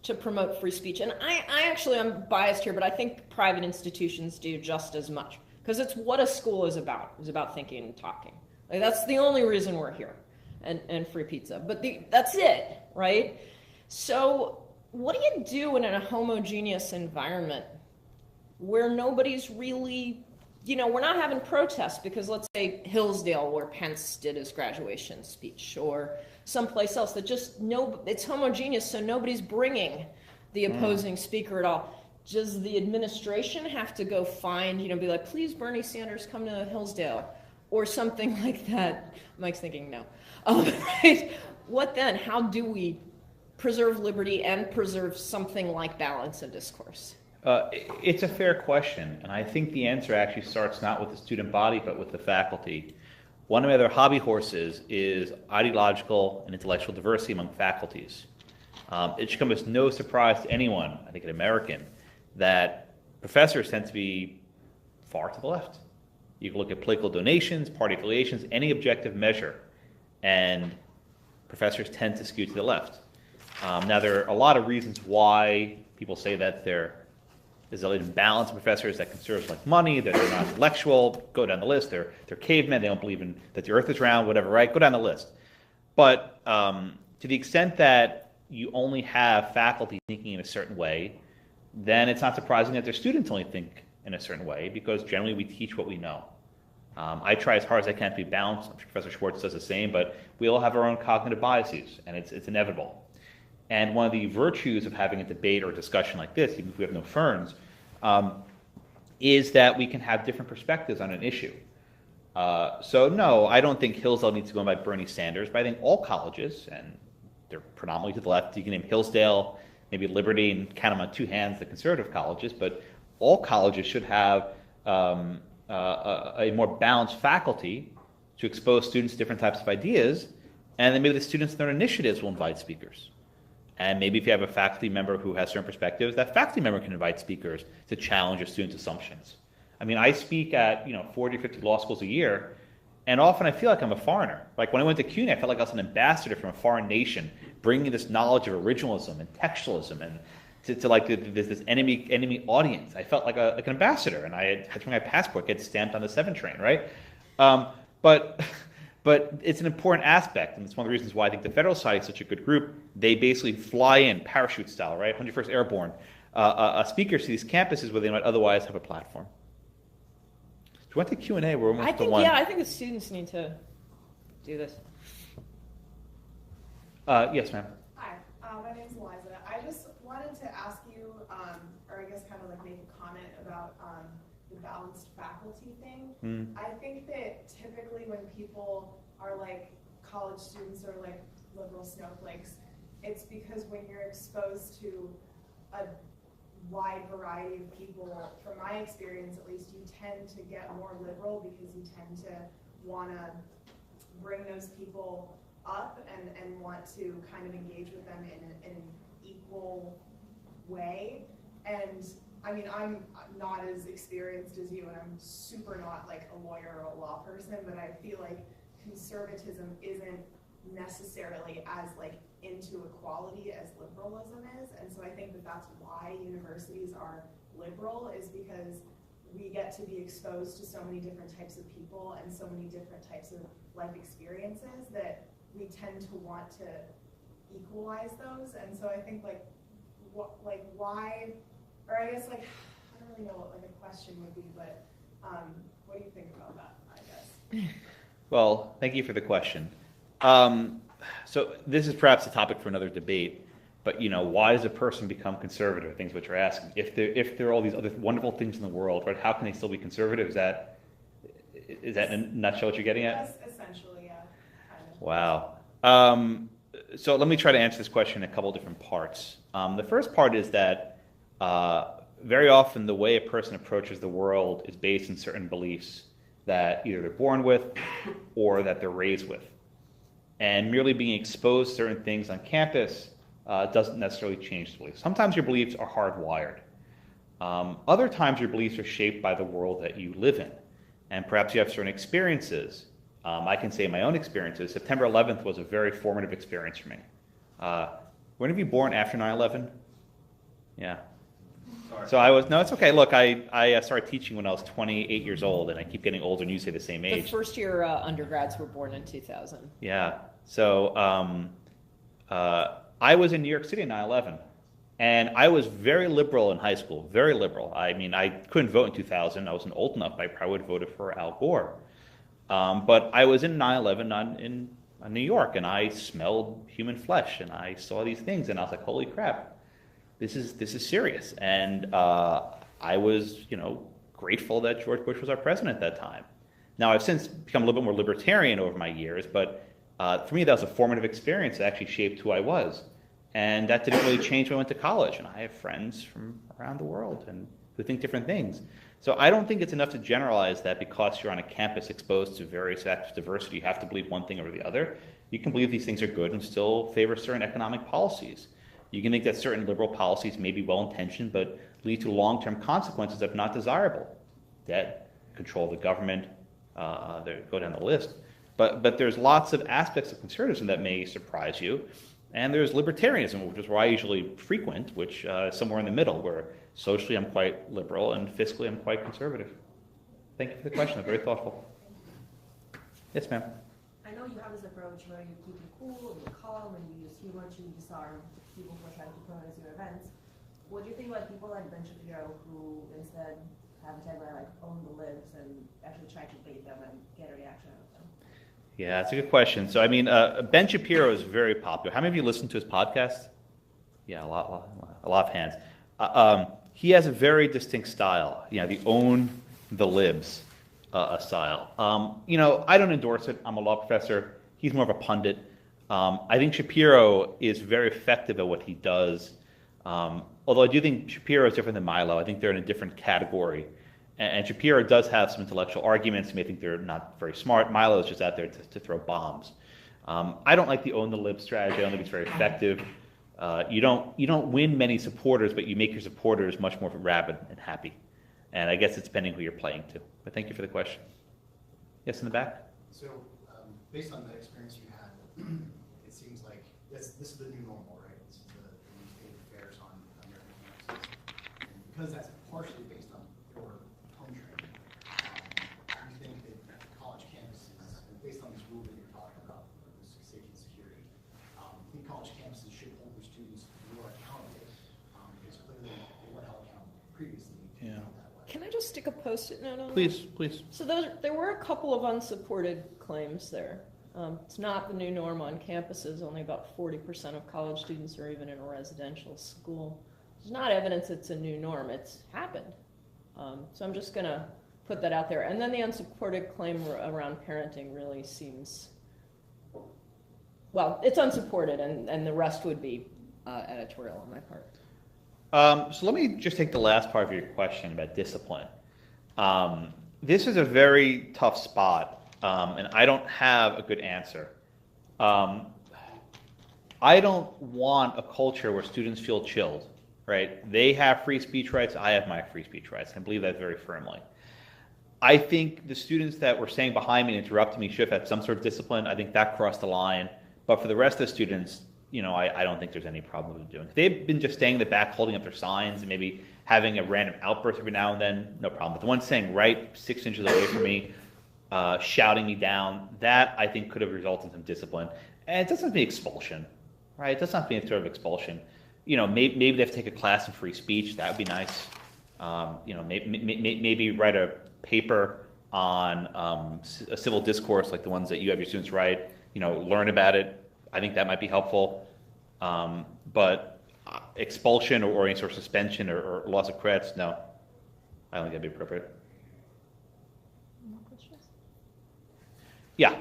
to promote free speech, and I'm biased here, but I think private institutions do just as much, because it's what a school is about thinking and talking. Like, that's the only reason we're here, and free pizza. But that's it, right? So what do you do in a homogeneous environment where nobody's really, we're not having protests because, let's say, Hillsdale, where Pence did his graduation speech, or someplace else that it's homogeneous, so nobody's bringing the opposing speaker at all. Does the administration have to go find, be like, please, Bernie Sanders, come to Hillsdale? Or something like that. Mike's thinking no. Right? What then? How do we preserve liberty and preserve something like balance and discourse? It's a fair question, and I think the answer actually starts not with the student body, but with the faculty. One of my other hobby horses is ideological and intellectual diversity among faculties. It should come as no surprise to anyone, I think an American, that professors tend to be far to the left. You can look at political donations, party affiliations, any objective measure, and professors tend to skew to the left. Now, there are a lot of reasons why people say that there's a imbalance of professors, that conservatives like money, that they're not intellectual. Go down the list. They're cavemen. They don't believe that the earth is round, whatever, right? Go down the list. But to the extent that you only have faculty thinking in a certain way, then it's not surprising that their students only think in a certain way, because generally we teach what we know. I try as hard as I can to be balanced. I'm sure Professor Schwartz does the same, but we all have our own cognitive biases, and it's inevitable. And one of the virtues of having a debate or a discussion like this, even if we have no ferns, is that we can have different perspectives on an issue. So no, I don't think Hillsdale needs to go by Bernie Sanders, but I think all colleges, and they're predominantly to the left, you can name Hillsdale, maybe Liberty, and count them on two hands, the conservative colleges, but all colleges should have a more balanced faculty to expose students to different types of ideas, and then maybe the students in their initiatives will invite speakers. And maybe if you have a faculty member who has certain perspectives, that faculty member can invite speakers to challenge your students' assumptions. I mean, I speak at 40 or 50 law schools a year, and often I feel like I'm a foreigner. Like when I went to CUNY, I felt like I was an ambassador from a foreign nation, bringing this knowledge of originalism and textualism and to like this enemy audience. I felt like an ambassador, and I had to bring my passport, get stamped on the 7 train, right? But it's an important aspect, and it's one of the reasons why I think the Federal Society is such a good group. They basically fly in parachute style, right? 101st Airborne, speakers to these campuses where they might otherwise have a platform. Do you want the Q&A? We're almost to one. Yeah, I think the students need to do this. Yes, ma'am. Hi, my name is Eliza. I just wanted to ask you, or I guess kind of like make a comment about the balanced faculty thing. I think that typically when people are like college students or like liberal snowflakes, it's because when you're exposed to a wide variety of people, from my experience at least, you tend to get more liberal because you tend to want to bring those people up and want to kind of engage with them in an equal way. And I mean, I'm not as experienced as you, and I'm super not like a lawyer or a law person, but I feel like conservatism isn't necessarily as like into equality as liberalism is. And so I think that that's why universities are liberal, is because we get to be exposed to so many different types of people and so many different types of life experiences that we tend to want to equalize those. And so I think why, or I guess like, I don't really know what like a question would be, but what do you think about that, I guess? Well, thank you for the question. So this is perhaps a topic for another debate, but why does a person become conservative? Things which you're asking. If there are all these other wonderful things in the world, right? How can they still be conservative? Is that in a nutshell what you're getting at? Yes, essentially, yeah. Kind of. Wow. So let me try to answer this question in a couple different parts. The first part is that very often the way a person approaches the world is based on certain beliefs that either they're born with or that they're raised with. And merely being exposed to certain things on campus doesn't necessarily change the beliefs. Sometimes your beliefs are hardwired. Other times your beliefs are shaped by the world that you live in. And perhaps you have certain experiences. I can say my own experiences. September 11th was a very formative experience for me. When were you born after 9/11? Yeah. Sorry. So no, it's okay. Look, I started teaching when I was 28 years old, and I keep getting older, and you say the same age. The first year undergrads were born in 2000. Yeah. So I was in New York City in 9/11, and I was very liberal in high school, very liberal. I mean, I couldn't vote in 2000. I wasn't old enough. I probably would have voted for Al Gore. But I was in 9/11 in New York, and I smelled human flesh, and I saw these things, and I was like, holy crap. This is serious, and I was, grateful that George Bush was our president at that time. Now, I've since become a little bit more libertarian over my years, but for me, that was a formative experience that actually shaped who I was, and that didn't really change when I went to college. And I have friends from around the world and who think different things. So I don't think it's enough to generalize that because you're on a campus exposed to various acts of diversity, you have to believe one thing over the other. You can believe these things are good and still favor certain economic policies. You can think that certain liberal policies may be well-intentioned, but lead to long-term consequences that are not desirable. Debt, control of the government, go down the list. But there's lots of aspects of conservatism that may surprise you. And there's libertarianism, which is where I usually frequent, which is somewhere in the middle, where socially I'm quite liberal and fiscally I'm quite conservative. Thank you for the question. Very thoughtful. Yes, ma'am. I know you have this approach where you keep it cool and you're calm and you use humor to disarm people who are trying to protest your events. What do you think about people like Ben Shapiro who instead have a tagline like own the libs and actually try to bait them and get a reaction out of them? Yeah, that's a good question. So, I mean, Ben Shapiro is very popular. How many of you listen to his podcast? Yeah, a lot of hands. He has a very distinct style. The own the libs style. I don't endorse it. I'm a law professor. He's more of a pundit. I think Shapiro is very effective at what he does. Although I do think Shapiro is different than Milo. I think they're in a different category. And Shapiro does have some intellectual arguments. You may think they're not very smart. Milo is just out there to throw bombs. I don't like the own the lib strategy. I don't think it's very effective. You don't win many supporters, but you make your supporters much more rabid and happy. And I guess it's depending who you're playing to. But thank you for the question. Yes, in the back? So, based on the experience you had, it seems like this is the new normal, right? This is the new state of affairs on American campuses. And because that's partially based on your home training, you think that college campuses, based on this rule that you're talking about, this safety and security, I think college campuses should hold their students more accountable, because clearly they weren't held accountable previously. Yeah. Can I just stick a post-it note on Please, that? please. So there were a couple of unsupported claims there. It's not the new norm on campuses. Only about 40% of college students are even in a residential school. There's not evidence it's a new norm. It's happened. So I'm just going to put that out there. And then the unsupported claim around parenting really seems, well, it's unsupported, and the rest would be editorial on my part. So let me just take the last part of your question about discipline. This is a very tough spot, and I don't have a good answer. I don't want a culture where students feel chilled, right? They have free speech rights, I have my free speech rights. I believe that very firmly. I think the students that were staying behind me and interrupting me should have had some sort of discipline. I think that crossed the line. But for the rest of the students, I don't think there's any problem with doing it. If they've been just staying in the back, holding up their signs, and maybe having a random outburst every now and then, no problem. But the one staying right 6 inches away from me, shouting me down, that I think could have resulted in some discipline. And it doesn't have to be expulsion, right? It doesn't have to be any sort of expulsion. Maybe they have to take a class in free speech. That would be nice. Maybe write a paper on a civil discourse like the ones that you have your students write. Learn about it. I think that might be helpful. But expulsion or any sort of suspension or loss of credits, no. I don't think that'd be appropriate. More questions? Yeah.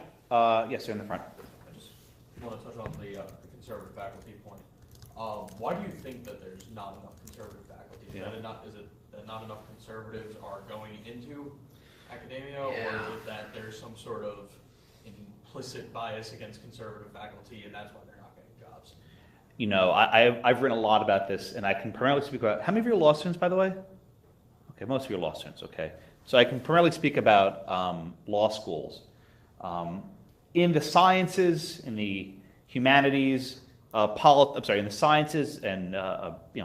Yes, sir, in the front. I just want to touch on the conservative faculty point. Why do you think that there's not enough conservative faculty? Is it that not enough conservatives are going into academia, or is it that there's some sort of implicit bias against conservative faculty, and that's why they're not getting jobs? I've written a lot about this, and I can primarily speak about, how many of you are law students, by the way? Okay, most of you are law students, okay. So I can primarily speak about law schools. In the sciences, in the humanities, in the sciences, and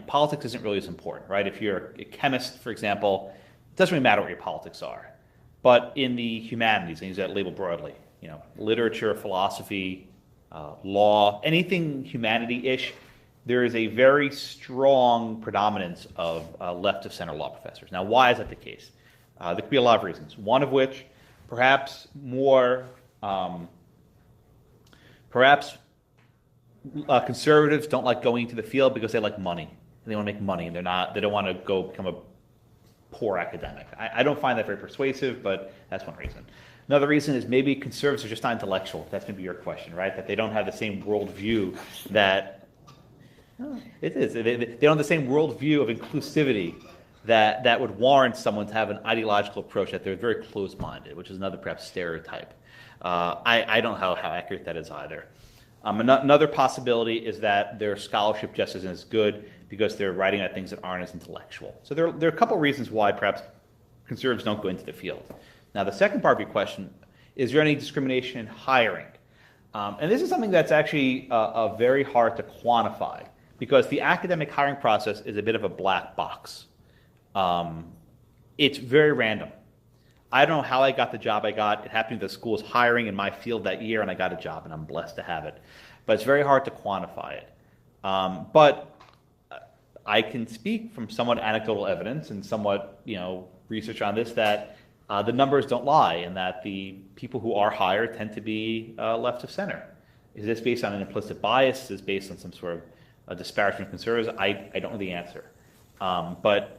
politics isn't really as important, right? If you're a chemist, for example, it doesn't really matter what your politics are. But in the humanities, and use that label broadly, literature, philosophy, law, anything humanity-ish, there is a very strong predominance of left of center law professors. Now, why is that the case? There could be a lot of reasons. One of which, perhaps conservatives don't like going into the field because they like money. And they want to make money, and they don't want to go become a poor academic. I don't find that very persuasive, but that's one reason. Another reason is maybe conservatives are just not intellectual. That's maybe your question, right? That they don't have the same worldview that... It is. They don't have the same worldview of inclusivity that would warrant someone to have an ideological approach, that they're very closed-minded, which is another perhaps stereotype. I don't know how accurate that is either. Another possibility is that their scholarship just isn't as good because they're writing about things that aren't as intellectual. So there are a couple of reasons why perhaps conservatives don't go into the field. Now, the second part of your question, is there any discrimination in hiring? And this is something that's actually very hard to quantify, because the academic hiring process is a bit of a black box. It's very random. I don't know how I got the job I got. It happened that the school was hiring in my field that year, and I got a job, and I'm blessed to have it. But it's very hard to quantify it. But I can speak from somewhat anecdotal evidence and somewhat, research on this, that the numbers don't lie, and that the people who are hired tend to be left of center. Is this based on an implicit bias? Is this based on some sort of a disparagement of conservatives? I don't know the answer. But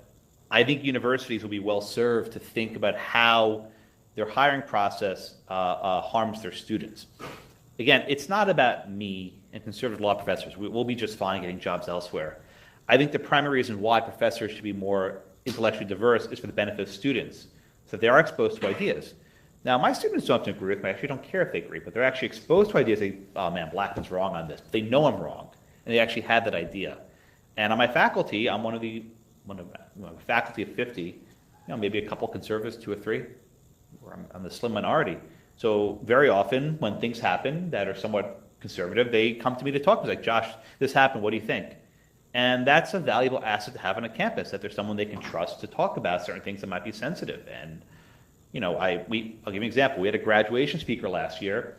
I think universities will be well served to think about how their hiring process harms their students. Again, it's not about me and conservative law professors. We'll be just fine getting jobs elsewhere. I think the primary reason why professors should be more intellectually diverse is for the benefit of students, so they are exposed to ideas. Now, my students don't have to agree with me. I actually don't care if they agree, but they're actually exposed to ideas. They, oh man, Blackman's wrong on this. They know I'm wrong, and they actually had that idea. And on my faculty, I'm one of a faculty of 50, maybe a couple conservatives, 2 or 3, or I'm the slim minority. So very often when things happen that are somewhat conservative, they come to me to talk to me, like, Josh, this happened, what do you think? And that's a valuable asset to have on a campus, that there's someone they can trust to talk about certain things that might be sensitive. And I'll give you an example. We had a graduation speaker last year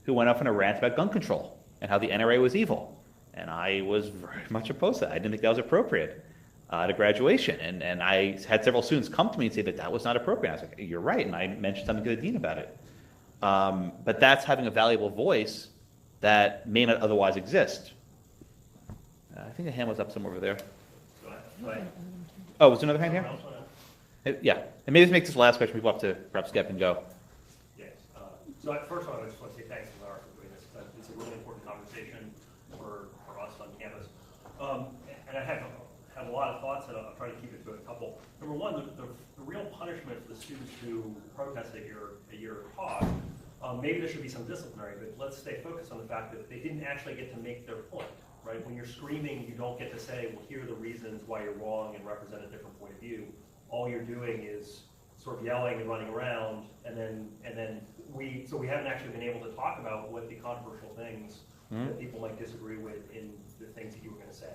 who went off on a rant about gun control and how the NRA was evil. And I was very much opposed to that. I didn't think that was appropriate at a graduation. And I had several students come to me and say that was not appropriate. I was like, you're right. And I mentioned something to the dean about it. But that's having a valuable voice that may not otherwise exist. I think the hand was up somewhere over there. Oh, was there another hand here? Yeah. And maybe this makes this last question. People have to perhaps get up and go. Yes. So first of all, I just want to say thanks to Lara for doing this. It's a really important conversation for us on campus. And I have a lot of thoughts, and I'll try to keep it to a couple. Number one, the real punishment for the students who protested at your talk, maybe there should be some disciplinary, but let's stay focused on the fact that they didn't actually get to make their point. Right? When you're screaming, you don't get to say, well, here are the reasons why you're wrong and represent a different point of view. All you're doing is sort of yelling and running around, and then we haven't actually been able to talk about what the controversial things that people might disagree with in the things that you were going to say.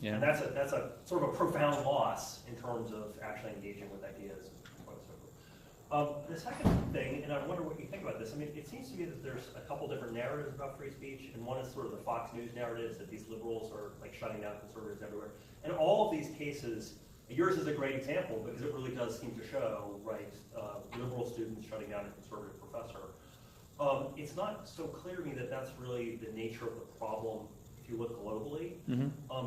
Yeah. And that's a sort of a profound loss in terms of actually engaging with ideas and so on and so forth. The second thing, and I wonder what you think about this. I mean, it seems to me that there's a couple different narratives about free speech, and one is sort of the Fox News narratives that these liberals are like shutting down conservatives everywhere. And all of these cases, yours is a great example because it really does seem to show, right, liberal students shutting down a conservative professor. It's not so clear to me that that's really the nature of the problem if you look globally,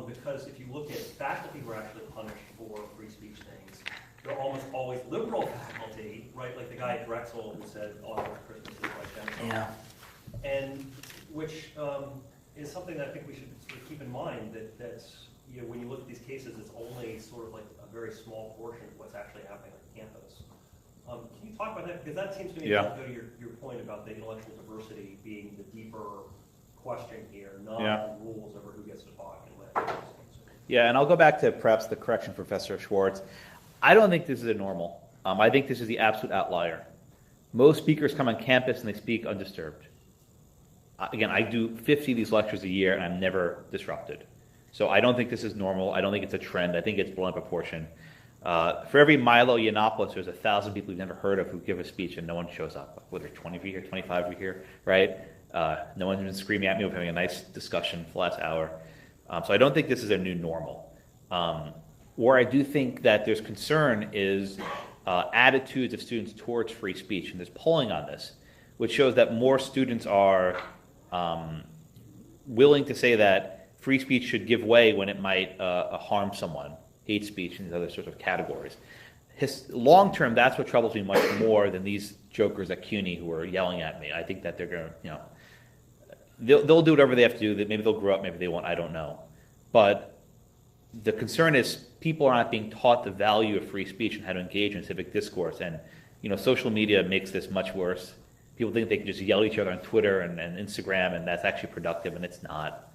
because if you look at faculty who are actually punished for free speech things, they're almost always liberal faculty, right? Like the guy at Drexel who said, "Oh, Christmas is like that." Yeah. And which is something that I think we should sort of keep in mind that's when you look at these cases, it's only sort of like a very small portion of what's actually happening on campus. Can you talk about that? Because that seems to me to go to your point about the intellectual diversity being the deeper question here, not the rules over who gets to talk and when. Yeah, and I'll go back to perhaps the correction, Professor Schwartz. I don't think this is a normal. I think this is the absolute outlier. Most speakers come on campus and they speak undisturbed. Again, I do 50 of these lectures a year and I'm never disrupted. So I don't think this is normal. I don't think it's a trend. I think it's blown proportion. For every Milo Yiannopoulos, there's 1,000 people you've never heard of who give a speech and no one shows up. Whether 20 of you here, 25 of you here, right? No one's been screaming at me. We're having a nice discussion for the last hour. So I don't think this is a new normal. Where I do think that there's concern is attitudes of students towards free speech. And there's polling on this, which shows that more students are willing to say that free speech should give way when it might harm someone, hate speech and these other sorts of categories. Long term, that's what troubles me much more than these jokers at CUNY who are yelling at me. I think that they're going to, they'll do whatever they have to do. Maybe they'll grow up, maybe they won't, I don't know. But the concern is people are not being taught the value of free speech and how to engage in civic discourse. And, social media makes this much worse. People think they can just yell at each other on Twitter and Instagram, and that's actually productive, and it's not.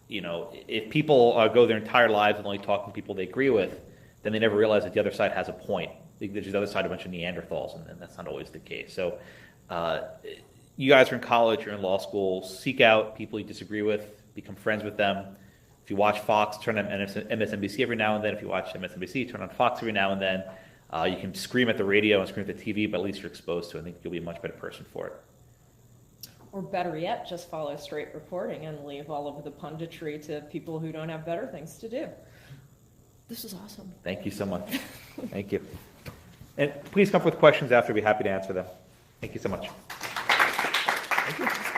If people go their entire lives and only talking to people they agree with, then they never realize that the other side has a point. There's the other side a bunch of Neanderthals, and that's not always the case. So you guys are in college, you're in law school, seek out people you disagree with, become friends with them. If you watch Fox, turn on MSNBC every now and then. If you watch MSNBC, turn on Fox every now and then. You can scream at the radio and scream at the TV, but at least you're exposed to it. I think you'll be a much better person for it. Or better yet, just follow straight reporting and leave all of the punditry to people who don't have better things to do. This is awesome. Thank you so much. Thank you. And please come up with questions after. We'll be happy to answer them. Thank you so much. Thank you.